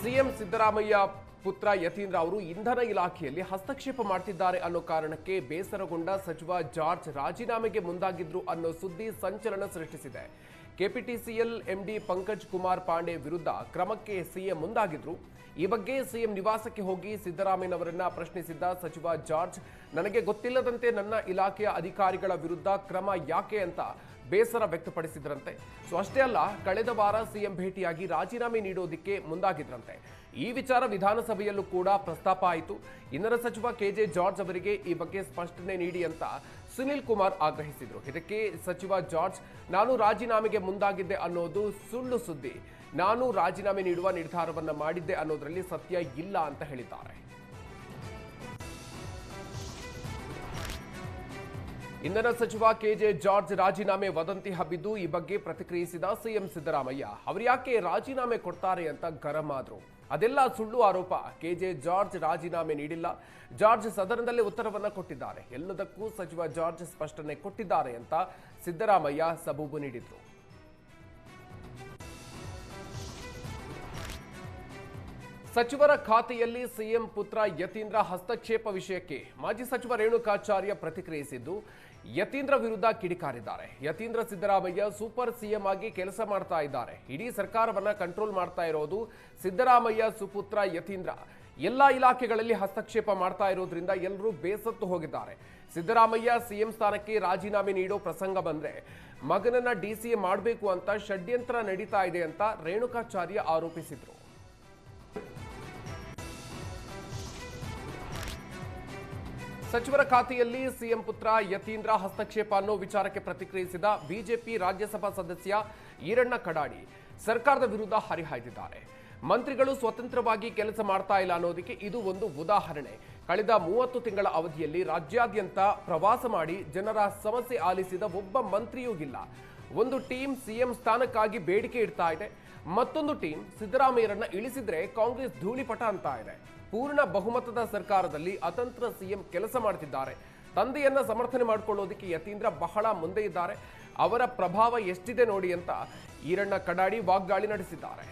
CM Siddaramaiah ಪುತ್ರ ಯತೀಂದ್ರ ಅವರು ಇಂಧನ ಇಲಾಖೆಯಲ್ಲಿ ಹಸ್ತಕ್ಷೇಪ ಮಾಡ್ತಿದ್ದಾರೆ ಅನ್ನೋ ಕಾರಣಕ್ಕೆ ಬೇಸರಗೊಂಡ ಸಚಿವ ಜಾರ್ಜ್ ರಾಜೀನಾಮೆಗೆ ಮುಂದಾಗಿದ್ರು ಅನ್ನೋ ಸುದ್ದಿ ಸಂಚಲನ ಸೃಷ್ಟಿಸಿದೆ. ಕೆಪಿಟಿಸಿಎಲ್ ಎಂಡಿ ಪಂಕಜ್ ಕುಮಾರ್ ಪಾಂಡೆ ವಿರುದ್ಧ ಕ್ರಮಕ್ಕೆ ಸಿಎಂ ಮುಂದಾಗಿದ್ರು. ಈ ಬಗ್ಗೆ ಸಿಎಂ ನಿವಾಸಕ್ಕೆ ಹೋಗಿ ಸಿದ್ದರಾಮಯ್ಯನವರನ್ನ ಪ್ರಶ್ನಿಸಿದ್ದ ಸಚಿವ ಜಾರ್ಜ್, ನನಗೆ ಗೊತ್ತಿಲ್ಲದಂತೆ ನನ್ನ ಇಲಾಖೆಯ ಅಧಿಕಾರಿಗಳ ವಿರುದ್ಧ ಕ್ರಮ ಯಾಕೆ ಅಂತ ಬೇಸರ ವ್ಯಕ್ತಪಡಿಸಿದ್ರಂತೆ. ಅಷ್ಟೇ ಅಲ್ಲ, ಕಳೆದ ವಾರ ಸಿಎಂ ಭೇಟಿಯಾಗಿ ರಾಜೀನಾಮೆ ನೀಡೋದಕ್ಕೆ ಮುಂದಾಗಿದ್ರಂತೆ. ಈ ವಿಚಾರ ವಿಧಾನಸಭೆಯಲ್ಲೂ ಕೂಡ ಪ್ರಸ್ತಾಪ ಆಯಿತು. ಇಂಧನ ಸಚಿವ ಕೆಜೆ ಜಾರ್ಜ್ ಅವರಿಗೆ ಈ ಬಗ್ಗೆ ಸ್ಪಷ್ಟನೆ ನೀಡಿ ಅಂತ ಸುನಿಲ್ ಕುಮಾರ್ ಆಗ್ರಹಿಸಿದ್ರು. ಇದಕ್ಕೆ ಸಚಿವ ಜಾರ್ಜ್, ನಾನು ರಾಜೀನಾಮೆಗೆ ಮುಂದಾಗಿದ್ದೆ ಅನ್ನೋದು ಸುಳ್ಳು ಸುದ್ದಿ, ನಾನು ರಾಜೀನಾಮೆ ನೀಡುವ ನಿರ್ಧಾರವನ್ನ ಮಾಡಿದ್ದೆ ಅನ್ನೋದರಲ್ಲಿ ಸತ್ಯ ಇಲ್ಲ ಅಂತ ಹೇಳಿದ್ದಾರೆ. ಇಂಧನ ಸಚಿವ ಕೆಜೆ ಜಾರ್ಜ್ ರಾಜೀನಾಮೆ ವದಂತಿ ಹಬ್ಬಿದ್ದು. ಈ ಬಗ್ಗೆ ಪ್ರತಿಕ್ರಿಯಿಸಿದ ಸಿಎಂ ಸಿದ್ದರಾಮಯ್ಯ, ಅವರು ಯಾಕೆ ರಾಜೀನಾಮೆ ಕೊಡ್ತಾರೆ ಅಂತ ಗರಂ ಆದ್ರು. ಅದೆಲ್ಲ ಸುಳ್ಳು ಆರೋಪ. ಕೆಜೆ ಜಾರ್ಜ್ ರಾಜೀನಾಮೆ ನೀಡಿಲ್ಲ. ಜಾರ್ಜ್ ಸದನದಲ್ಲೇ ಉತ್ತರವನ್ನ ಕೊಟ್ಟಿದ್ದಾರೆ. ಎಲ್ಲದಕ್ಕೂ ಸಚಿವ ಜಾರ್ಜ್ ಸ್ಪಷ್ಟನೆ ಕೊಟ್ಟಿದ್ದಾರೆ ಅಂತ ಸಿದ್ದರಾಮಯ್ಯ ಸಬೂಬು ನೀಡಿದ್ರು. ಸಚಿವರ ಖಾತೆಯಲ್ಲಿ ಸಿಎಂ ಪುತ್ರ ಯತೀಂದ್ರ ಹಸ್ತಕ್ಷೇಪ ವಿಷಯಕ್ಕೆ ಮಾಜಿ ಸಚಿವ ರೇಣುಕಾಚಾರ್ಯ ಪ್ರತಿಕ್ರಿಯಿಸಿದ್ದು, ಯತೀಂದ್ರ ವಿರುದ್ಧ ಕಿಡಿಕಾರಿದ್ದಾರೆ. ಯತೀಂದ್ರ ಸಿದ್ದರಾಮಯ್ಯ ಸೂಪರ್ ಸಿಎಂ ಆಗಿ ಕೆಲಸ ಮಾಡ್ತಾ ಇದ್ದಾರೆ. ಇಡೀ ಸರ್ಕಾರವನ್ನ ಕಂಟ್ರೋಲ್ ಮಾಡ್ತಾ ಇರೋದು ಸಿದ್ದರಾಮಯ್ಯ ಸುಪುತ್ರ ಯತೀಂದ್ರ. ಎಲ್ಲಾ ಇಲಾಖೆಗಳಲ್ಲಿ ಹಸ್ತಕ್ಷೇಪ ಮಾಡ್ತಾ ಇರೋದ್ರಿಂದ ಎಲ್ಲರೂ ಬೇಸತ್ತು ಹೋಗಿದ್ದಾರೆ. ಸಿದ್ದರಾಮಯ್ಯ ಸಿಎಂ ಸ್ಥಾನಕ್ಕೆ ರಾಜೀನಾಮೆ ನೀಡೋ ಪ್ರಸಂಗ ಬಂದ್ರೆ ಮಗನನ್ನ ಡಿಸಿಎಂ ಮಾಡಬೇಕು ಅಂತ ಷಡ್ಯಂತ್ರ ನಡೀತಾ ಇದೆ ಅಂತ ರೇಣುಕಾಚಾರ್ಯ ಆರೋಪಿಸಿದ್ರು. ಸಚಿವರ ಖಾತೆಯಲ್ಲಿ ಸಿಎಂ ಪುತ್ರ ಯತೀಂದ್ರ ಹಸ್ತಕ್ಷೇಪ ಅನ್ನೋ ವಿಚಾರಕ್ಕೆ ಪ್ರತಿಕ್ರಿಯಿಸಿದ ಬಿಜೆಪಿ ರಾಜ್ಯಸಭಾ ಸದಸ್ಯ ಈರಣ್ಣ ಕಡಾಡಿ, ಸರ್ಕಾರದ ವಿರುದ್ಧ ಹರಿಹಾಯ್ದಿದ್ದಾರೆ. ಮಂತ್ರಿಗಳು ಸ್ವತಂತ್ರವಾಗಿ ಕೆಲಸ ಮಾಡ್ತಾ ಇಲ್ಲ ಅನ್ನೋದಕ್ಕೆ ಇದು ಒಂದು ಉದಾಹರಣೆ. ಕಳೆದ 30 ತಿಂಗಳ ಅವಧಿಯಲ್ಲಿ ರಾಜ್ಯಾದ್ಯಂತ ಪ್ರವಾಸ ಮಾಡಿ ಜನರ ಸಮಸ್ಯೆ ಆಲಿಸಿದ ಒಬ್ಬ ಮಂತ್ರಿಯೂ ಇಲ್ಲ. ಒಂದು ಟೀಮ್ ಸಿಎಂ ಸ್ಥಾನಕ್ಕಾಗಿ ಬೇಡಿಕೆ ಇಡ್ತಾ ಇದೆ, ಮತ್ತೊಂದು ಟೀಮ್ ಸಿದ್ದರಾಮಯ್ಯರನ್ನ ಇಳಿಸಿದ್ರೆ ಕಾಂಗ್ರೆಸ್ ಧೂಳಿಪಟ ಅಂತ ಇದೆ. ಪೂರ್ಣ ಬಹುಮತದ ಸರ್ಕಾರದಲ್ಲಿ ಅತಂತ್ರ ಸಿಎಂ ಕೆಲಸ ಮಾಡ್ತಿದ್ದಾರೆ. ತಂದೆಯನ್ನ ಸಮರ್ಥನೆ ಮಾಡಿಕೊಳ್ಳೋದಕ್ಕೆ ಯತೀಂದ್ರ ಬಹಳ ಮುಂದೆ ಇದ್ದಾರೆ. ಅವರ ಪ್ರಭಾವ ಎಷ್ಟಿದೆ ನೋಡಿ ಅಂತ ಈರಣ್ಣ ಕಡಾಡಿ ವಾಗ್ದಾಳಿ ನಡೆಸಿದ್ದಾರೆ.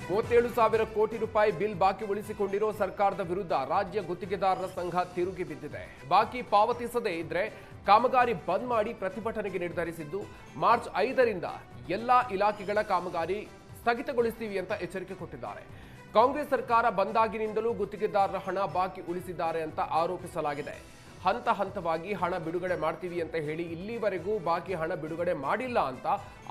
37,000 ಕೋಟಿ ರೂಪಾಯಿ ಬಿಲ್ ಬಾಕಿ ಉಳಿಸಿಕೊಂಡಿರೋ ಸರ್ಕಾರದ ವಿರುದ್ಧ ರಾಜ್ಯ ಗುತ್ತಿಗೆದಾರರ ಸಂಘ ತಿರುಗಿ ಬಿದ್ದಿದೆ. ಬಾಕಿ ಪಾವತಿಸದೇ ಇದ್ರೆ ಕಾಮಗಾರಿ ಬಂದ್ ಮಾಡಿ ಪ್ರತಿಭಟನೆಗೆ ನಿರ್ಧರಿಸಿದ್ದು, ಮಾರ್ಚ್ 5ರಿಂದ ಎಲ್ಲಾ ಇಲಾಖೆಗಳ ಕಾಮಗಾರಿ ಸ್ಥಗಿತಗೊಳಿಸ್ತೀವಿ ಅಂತ ಎಚ್ಚರಿಕೆ ಕೊಟ್ಟಿದ್ದಾರೆ. ಕಾಂಗ್ರೆಸ್ ಸರ್ಕಾರ ಬಂದಾಗಿನಿಂದಲೂ ಗುತ್ತಿಗೆದಾರರ ಹಣ ಬಾಕಿ ಉಳಿಸಿದ್ದಾರೆ ಅಂತ ಆರೋಪಿಸಲಾಗಿದೆ. ಹಂತ ಹಂತವಾಗಿ ಹಣ ಬಿಡುಗಡೆ ಮಾಡ್ತೀವಿ ಅಂತ ಹೇಳಿ ಇಲ್ಲಿವರೆಗೂ ಬಾಕಿ ಹಣ ಬಿಡುಗಡೆ ಮಾಡಿಲ್ಲ ಅಂತ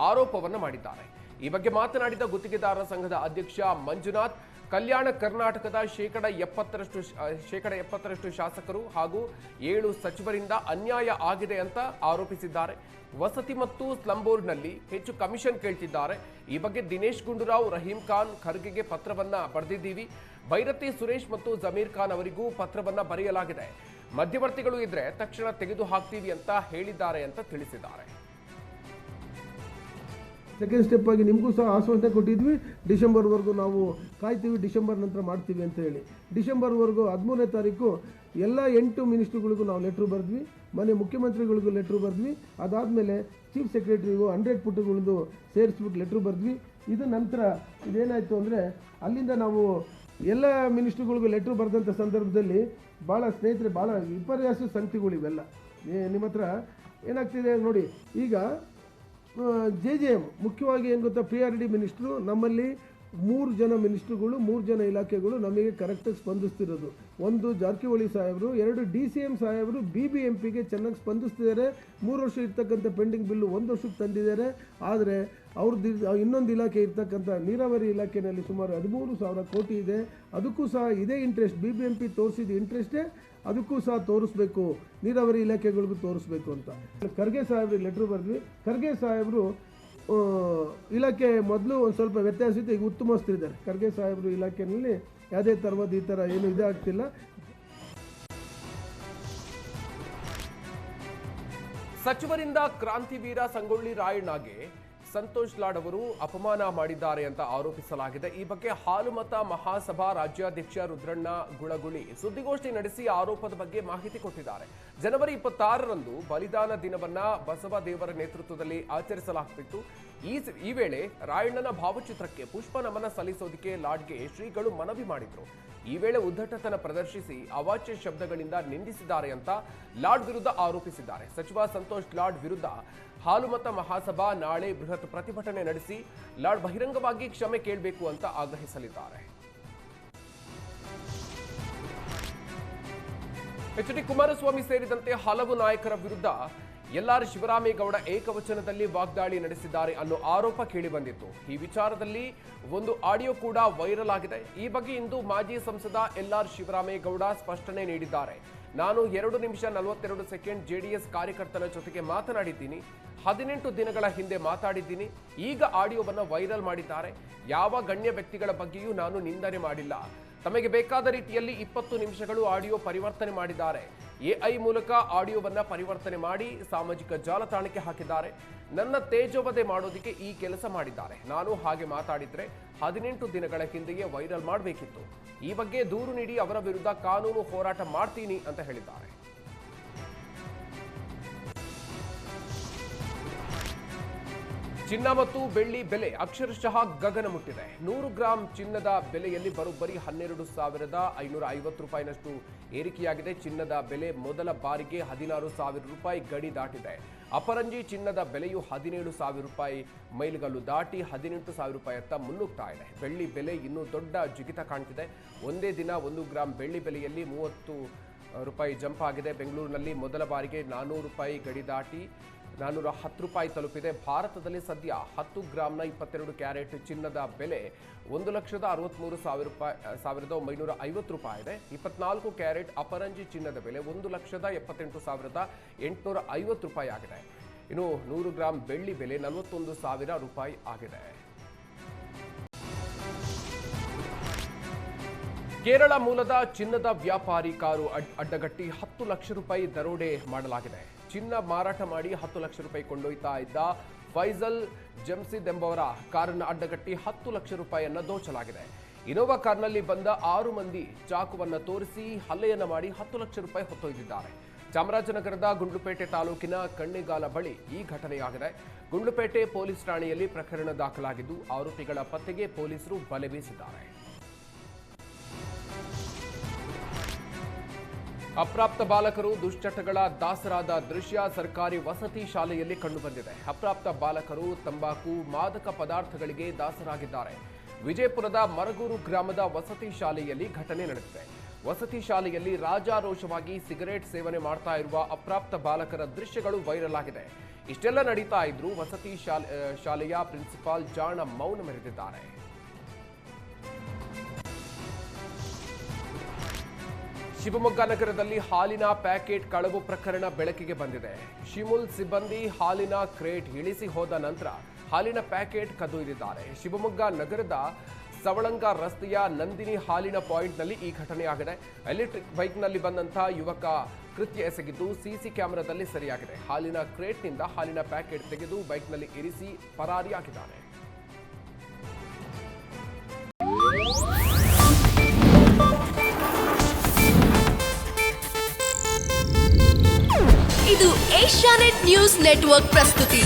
ಆರೋಪವನ್ನು ಮಾಡಿದ್ದಾರೆ. ಈ ಬಗ್ಗೆ ಮಾತನಾಡಿದ ಗುತ್ತಿಗೆದಾರರ ಸಂಘದ ಅಧ್ಯಕ್ಷ ಮಂಜುನಾಥ್, ಕಲ್ಯಾಣ ಕರ್ನಾಟಕದ ಶೇಕಡ 70% ಶಾಸಕರು ಹಾಗೂ 7 ಸಚಿವರಿಂದ ಅನ್ಯಾಯ ಆಗಿದೆ ಅಂತ ಆರೋಪಿಸಿದ್ದಾರೆ. ವಸತಿ ಮತ್ತು ಸ್ಲಂ ಬೋರ್ಡ್ನಲ್ಲಿ ಹೆಚ್ಚು ಕಮಿಷನ್ ಕೇಳ್ತಿದ್ದಾರೆ. ಈ ಬಗ್ಗೆ ದಿನೇಶ್ ಗುಂಡೂರಾವ್, ರಹೀಂ ಖಾನ್, ಖರ್ಗೆಗೆ ಪತ್ರವನ್ನ ಬರೆದಿದ್ದೀವಿ. ಭೈರತಿ ಸುರೇಶ್ ಮತ್ತು ಜಮೀರ್ ಖಾನ್ ಅವರಿಗೂ ಪತ್ರವನ್ನ ಬರೆಯಲಾಗಿದೆ. ಮಧ್ಯವರ್ತಿಗಳು ಇದ್ರೆ ತಕ್ಷಣ ತೆಗೆದು ಹಾಕ್ತೀವಿ ಅಂತ ಹೇಳಿದ್ದಾರೆ ಅಂತ ತಿಳಿಸಿದ್ದಾರೆ. ಸೆಕೆಂಡ್ ಸ್ಟೆಪ್ ಆಗಿ ನಿಮಗೂ ಸಹ ಆಶ್ವಾಸನೆ ಕೊಟ್ಟಿದ್ವಿ, ಡಿಸೆಂಬರ್ವರೆಗೂ ನಾವು ಕಾಯ್ತೀವಿ, ಡಿಸೆಂಬರ್ ನಂತರ ಮಾಡ್ತೀವಿ ಅಂತ ಹೇಳಿ. ಡಿಸೆಂಬರ್ವರೆಗೂ 13ನೇ ತಾರೀಕು ಎಲ್ಲ 8 ಮಿನಿಸ್ಟ್ರುಗಳಿಗೂ ನಾವು ಲೆಟ್ರು ಬರೆದ್ವಿ, ಮನೆ ಮುಖ್ಯಮಂತ್ರಿಗಳಿಗೂ ಲೆಟ್ರು ಬರೆದ್ವಿ. ಅದಾದಮೇಲೆ ಚೀಫ್ ಸೆಕ್ರೆಟರಿಗೂ 100 ಪುಟಗಳದ್ದು ಸೇರಿಸ್ಬಿಟ್ಟು ಲೆಟ್ರು ಬರೆದ್ವಿ. ಇದು ನಂತರ ಇದೇನಾಯಿತು ಅಂದರೆ, ಅಲ್ಲಿಂದ ನಾವು ಎಲ್ಲ ಮಿನಿಸ್ಟ್ರುಗಳಿಗೂ ಲೆಟ್ರು ಬರೆದಂಥ ಸಂದರ್ಭದಲ್ಲಿ ಭಾಳ ಸ್ನೇಹಿತರೆ, ಭಾಳ ವಿಪರ್ಯಾಸ ಸಂಗತಿಗಳಿವೆಲ್ಲ ನಿಮ್ಮ ಹತ್ರ ಏನಾಗ್ತಿದೆ ನೋಡಿ. ಈಗ JJM ಮುಖ್ಯವಾಗಿ ಏನು ಗೊತ್ತಾ, PRD ಮಿನಿಸ್ಟ್ರು, ನಮ್ಮಲ್ಲಿ 3 ಜನ ಮಿನಿಸ್ಟ್ರುಗಳು, 3 ಜನ ಇಲಾಖೆಗಳು ನಮಗೆ ಕರೆಕ್ಟಾಗಿ ಸ್ಪಂದಿಸ್ತಿರೋದು. ಒಂದು ಜಾರಕಿಹೊಳಿ ಸಾಹೇಬರು, 2 DCM ಸಾಹೇಬರು BBMPಗೆ ಚೆನ್ನಾಗಿ ಸ್ಪಂದಿಸ್ತಿದ್ದಾರೆ. 3 ವರ್ಷ ಇರ್ತಕ್ಕಂಥ ಪೆಂಡಿಂಗ್ ಬಿಲ್ಲು 1 ವರ್ಷಕ್ಕೆ ತಂದಿದ್ದಾರೆ. ಆದರೆ ಅವ್ರದ್ದು ಇನ್ನೊಂದು ಇಲಾಖೆ ಇರ್ತಕ್ಕಂಥ ನೀರಾವರಿ ಇಲಾಖೆಯಲ್ಲಿ ಸುಮಾರು 13,000 ಕೋಟಿ ಇದೆ. ಅದಕ್ಕೂ ಸಹ ಇದೇ ಇಂಟ್ರೆಸ್ಟ್, BBMP ತೋರಿಸಿದ ಇಂಟ್ರೆಸ್ಟೇ ಅದಕ್ಕೂ ಸಹ ತೋರಿಸ್ಬೇಕು, ನೀರಾವರಿ ಇಲಾಖೆಗಳಿಗೂ ತೋರಿಸ್ಬೇಕು ಅಂತ ಖರ್ಗೆ ಸಾಹೇಬ್ರಿಗೆ ಲೆಟ್ರು ಬರೆದ್ವಿ. ಖರ್ಗೆ ಸಾಹೇಬರು ಇಲಾಖೆ ಮೊದಲು ಒಂದು ಸ್ವಲ್ಪ ವ್ಯತ್ಯಾಸ ಇತ್ತು, ಈಗ ಉತ್ತಮಿಸ್ತಿದ್ದಾರೆ. ಖರ್ಗೆ ಸಾಹೇಬರು ಇಲಾಖೆಯಲ್ಲಿ ಯಾವುದೇ ಥರವಾದ ಈ ಥರ ಏನು ಇದಾಗ್ತಿಲ್ಲ. ಸಚಿವರಿಂದ ಕ್ರಾಂತಿವೀರ ಸಂಗೊಳ್ಳಿ ರಾಯಣ್ಣಗೆ ಸಂತೋಷ್ ಲಾಡ್ ಅವರು ಅಪಮಾನ ಮಾಡಿದ್ದಾರೆ ಅಂತ ಆರೋಪಿಸಲಾಗಿದೆ. ಈ ಬಗ್ಗೆ ಹಾಲುಮತ ಮಹಾಸಭಾ ರಾಜ್ಯಾಧ್ಯಕ್ಷ ರುದ್ರಣ್ಣ ಗುಳಗುಳಿ ಸುದ್ದಿಗೋಷ್ಠಿ ನಡೆಸಿ ಆರೋಪದ ಬಗ್ಗೆ ಮಾಹಿತಿ ಕೊಟ್ಟಿದ್ದಾರೆ. ಜನವರಿ 26ರಂದು ಬಲಿದಾನ ದಿನವನ್ನ ಬಸವ ದೇವರ ನೇತೃತ್ವದಲ್ಲಿ ಆಚರಿಸಲಾಗುತ್ತಿತ್ತು. ಈ ವೇಳೆ ರಾಯಣ್ಣನ ಭಾವಚಿತ್ರಕ್ಕೆ ಪುಷ್ಪ ನಮನ ಸಲ್ಲಿಸೋದಕ್ಕೆ ಲಾಡ್ಗೆ ಶ್ರೀಗಳು ಮನವಿ ಮಾಡಿದ್ರು. ಈ ವೇಳೆ ಉದ್ದಟತನ ಪ್ರದರ್ಶಿಸಿ ಅವಾಚ್ಯ ಶಬ್ದಗಳಿಂದ ನಿಂದಿಸಿದ್ದಾರೆ ಅಂತ ಲಾಡ್ ವಿರುದ್ಧ ಆರೋಪಿಸಿದ್ದಾರೆ. ಸಚಿವ ಸಂತೋಷ್ ಲಾಡ್ ವಿರುದ್ಧ ಹಾಲುಮತ ಮಹಾಸಭಾ ನಾಳೆ ಬೃಹತ್ ಪ್ರತಿಭಟನೆ ನಡೆಸಿ ಲಾಡ್ ಬಹಿರಂಗವಾಗಿ ಕ್ಷಮೆ ಕೇಳಬೇಕು ಅಂತ ಆಗ್ರಹಿಸಲಿದ್ದಾರೆ. ಎಚ್.ಡಿ. ಕುಮಾರಸ್ವಾಮಿ ಸೇರಿದಂತೆ ಹಲವು ನಾಯಕರ ವಿರುದ್ಧ ಎಲ್.ಆರ್. ಶಿವರಾಮೇಗೌಡ ಏಕವಚನದಲ್ಲಿ ವಾಗ್ದಾಳಿ ನಡೆಸಿದ್ದಾರೆ ಅನ್ನೋ ಆರೋಪ ಕೇಳಿಬಂದಿತ್ತು. ಈ ವಿಚಾರದಲ್ಲಿ ಒಂದು ಆಡಿಯೋ ಕೂಡ ವೈರಲ್ ಆಗಿದೆ. ಈ ಬಗ್ಗೆ ಇಂದು ಮಾಜಿ ಸಂಸದ ಎಲ್.ಆರ್. ಶಿವರಾಮೇಗೌಡ ಸ್ಪಷ್ಟನೆ ನೀಡಿದ್ದಾರೆ. ನಾನು 2 ನಿಮಿಷ 42 ಸೆಕೆಂಡ್ ಜೆಡಿಎಸ್ ಕಾರ್ಯಕರ್ತನ ಜೊತೆಗೆ ಮಾತನಾಡಿದ್ದೀನಿ. 18 ದಿನಗಳ ಹಿಂದೆ ಮಾತಾಡಿದ್ದೀನಿ. ಈಗ ಆಡಿಯೋವನ್ನು ವೈರಲ್ ಮಾಡಿದ್ದಾರೆ. ಯಾವ ಗಣ್ಯ ವ್ಯಕ್ತಿಗಳ ಬಗ್ಗೆಯೂ ನಾನು ನಿಂದನೆ ಮಾಡಿಲ್ಲ. ತಮಗೆ ಬೇಕಾದ ರೀತಿಯಲ್ಲಿ 20 ನಿಮಿಷಗಳು ಆಡಿಯೋ ಪರಿವರ್ತನೆ ಮಾಡಿದ್ದಾರೆ. ಎಐ ಮೂಲಕ ಆಡಿಯೋವನ್ನ ಪರಿವರ್ತನೆ ಮಾಡಿ ಸಾಮಾಜಿಕ ಜಾಲತಾಣಕ್ಕೆ ಹಾಕಿದ್ದಾರೆ. ನನ್ನ ತೇಜೋವಧೆ ಮಾಡೋದಕ್ಕೆ ಈ ಕೆಲಸ ಮಾಡಿದ್ದಾರೆ. ನಾನು ಹಾಗೆ ಮಾತಾಡಿದ್ರೆ 18 ದಿನಗಳ ಹಿಂದೆಯೇ ವೈರಲ್ ಮಾಡಬೇಕಿತ್ತು. ಈ ಬಗ್ಗೆ ದೂರು ನೀಡಿ ಅವರ ವಿರುದ್ಧ ಕಾನೂನು ಹೋರಾಟ ಮಾಡ್ತೀನಿ ಅಂತ ಹೇಳಿದ್ದಾರೆ. ಚಿನ್ನ ಮತ್ತು ಬೆಳ್ಳಿ ಬೆಲೆ ಅಕ್ಷರಶಃ ಗಗನ ಮುಟ್ಟಿದೆ. 100 ಗ್ರಾಂ ಚಿನ್ನದ ಬೆಲೆಯಲ್ಲಿ ಬರೋಬ್ಬರಿ 12,550 ರೂಪಾಯಿನಷ್ಟು ಏರಿಕೆಯಾಗಿದೆ. ಚಿನ್ನದ ಬೆಲೆ ಮೊದಲ ಬಾರಿಗೆ 16,000 ರೂಪಾಯಿ ಗಡಿ ದಾಟಿದೆ. ಅಪರಂಜಿ ಚಿನ್ನದ ಬೆಲೆಯು 17,000 ರೂಪಾಯಿ ಮೈಲಿಗಲ್ಲು ದಾಟಿ 18,000 ರೂಪಾಯಿಯತ್ತ ಮುನ್ನುಗ್ತಾ ಇದೆ. ಬೆಳ್ಳಿ ಬೆಲೆ ಇನ್ನೂ ದೊಡ್ಡ ಜಿಗಿತ ಕಾಣ್ತಿದೆ. ಒಂದೇ ದಿನ 1 ಗ್ರಾಂ ಬೆಳ್ಳಿ ಬೆಲೆಯಲ್ಲಿ 30 ರೂಪಾಯಿ ಜಂಪ್ ಆಗಿದೆ. ಬೆಂಗಳೂರಿನಲ್ಲಿ ಮೊದಲ ಬಾರಿಗೆ 400 ರೂಪಾಯಿ ಗಡಿ ದಾಟಿ 410 ರೂಪಾಯಿ ತಲುಪಿದೆ. ಭಾರತದಲ್ಲಿ ಸದ್ಯ 10 ಗ್ರಾಂನ 22 ಕ್ಯಾರೆಟ್ ಚಿನ್ನದ ಬೆಲೆ 1,63,150 ರೂಪಾಯಿ ಇದೆ. 24 ಕ್ಯಾರೆಟ್ ಅಪರಂಜಿ ಚಿನ್ನದ ಬೆಲೆ 1,78,850 ರೂಪಾಯಿ ಆಗಿದೆ. ಇನ್ನು 100 ಗ್ರಾಂ ಬೆಳ್ಳಿ ಬೆಲೆ 41,000 ರೂಪಾಯಿ ಆಗಿದೆ. ಕೇರಳ ಮೂಲದ ಚಿನ್ನದ ವ್ಯಾಪಾರಿ ಕಾರು ಅಡ್ಡಗಟ್ಟಿ 10 ಲಕ್ಷ ರೂಪಾಯಿ ದರೋಡೆ ಮಾಡಲಾಗಿದೆ. ಚಿನ್ನ ಮಾರಾಟ ಮಾಡಿ 10 ಲಕ್ಷ ರೂಪಾಯಿ ಕೊಂಡೊಯ್ತಾ ಇದ್ದ ಫೈಜಲ್ ಜಮ್ಸಿದ್ ಎಂಬವರ ಕಾರನ್ನು ಅಡ್ಡಗಟ್ಟಿ 10 ಲಕ್ಷ ರೂಪಾಯಿಯನ್ನ ದೋಚಲಾಗಿದೆ. ಇನೋವಾ ಕಾರ್ನಲ್ಲಿ ಬಂದ 6 ಮಂದಿ ಚಾಕುವನ್ನ ತೋರಿಸಿ ಹಲ್ಲೆಯನ್ನ ಮಾಡಿ 10 ಲಕ್ಷ ರೂಪಾಯಿ ಹೊತ್ತೊಯ್ದಿದ್ದಾರೆ. ಚಾಮರಾಜನಗರದ ಗುಂಡ್ಲುಪೇಟೆ ತಾಲೂಕಿನ ಕಣ್ಣೆಗಾಲ ಬಳಿ ಈ ಘಟನೆಯಾಗಿದೆ. ಗುಂಡ್ಲುಪೇಟೆ ಪೊಲೀಸ್ ಠಾಣೆಯಲ್ಲಿ ಪ್ರಕರಣ ದಾಖಲಾಗಿದ್ದು ಆರೋಪಿಗಳ ಪತ್ತೆಗೆ ಪೊಲೀಸರು ಬಲೆ ಬೀಸಿದ್ದಾರೆ. ಅಪ್ರಾಪ್ತ ಬಾಲಕರು ದುಶ್ಚಟಗಳ ದಾಸರಾದ ದೃಶ್ಯ ಸರ್ಕಾರಿ ವಸತಿ ಶಾಲೆಯಲ್ಲಿ ಕಂಡುಬಂದಿದೆ. ಅಪ್ರಾಪ್ತ ಬಾಲಕರು ತಂಬಾಕು ಮಾದಕ ಪದಾರ್ಥಗಳಿಗೆ ದಾಸರಾಗಿದ್ದಾರೆ. ವಿಜಯಪುರದ ಮರಗೂರು ಗ್ರಾಮದ ವಸತಿ ಶಾಲೆಯಲ್ಲಿ ಘಟನೆ ನಡೆದಿದೆ. ವಸತಿ ಶಾಲೆಯಲ್ಲಿ ರಾಜಾರೋಷವಾಗಿ ಸಿಗರೇಟ್ ಸೇವನೆ ಮಾಡ್ತಾ ಇರುವ ಅಪ್ರಾಪ್ತ ಬಾಲಕರ ದೃಶ್ಯಗಳು ವೈರಲ್ ಆಗಿದೆ. ಇಷ್ಟೆಲ್ಲ ನಡೀತಾ ಇದ್ರೂ ವಸತಿ ಶಾಲೆಯ ಪ್ರಿನ್ಸಿಪಾಲ್ ಜಾಣ ಮೌನ ಮೆರೆದಿದ್ದಾರೆ. ಶಿವಮೊಗ್ಗ ನಗರದಲ್ಲಿ ಹಾಲಿನ ಪ್ಯಾಕೆಟ್ ಕಳವು ಪ್ರಕರಣ ಬೆಳಕಿಗೆ ಬಂದಿದೆ. ಶಿಮುಲ್ ಸಿಬ್ಬಂದಿ ಹಾಲಿನ ಕ್ರೇಟ್ ಇಳಿಸಿ ಹೋದ ನಂತರ ಹಾಲಿನ ಪ್ಯಾಕೆಟ್ ಕದ್ದೊಯ್ದಿದ್ದಾರೆ. ಶಿವಮೊಗ್ಗ ನಗರದ ಸವಳಂಗ ರಸ್ತೆಯ ನಂದಿನಿ ಹಾಲಿನ ಪಾಯಿಂಟ್ನಲ್ಲಿ ಈ ಘಟನೆಯಾಗಿದೆ. ಎಲೆಕ್ಟ್ರಿಕ್ ಬೈಕ್ನಲ್ಲಿ ಬಂದಂತಹ ಯುವಕ ಕೃತ್ಯ ಎಸಗಿದ್ದು ಸಿಸಿ ಕ್ಯಾಮೆರಾದಲ್ಲಿ ಸೆರೆಯಾಗಿದೆ. ಹಾಲಿನ ಕ್ರೇಟ್ನಿಂದ ಹಾಲಿನ ಪ್ಯಾಕೆಟ್ ತೆಗೆದು ಬೈಕ್ನಲ್ಲಿ ಇರಿಸಿ ಪರಾರಿಯಾಗಿದ್ದಾನೆ. ಇದು ಏಷ್ಯಾನೆಟ್ ನ್ಯೂಸ್ ನೆಟ್ವರ್ಕ್ ಪ್ರಸ್ತುತಿ.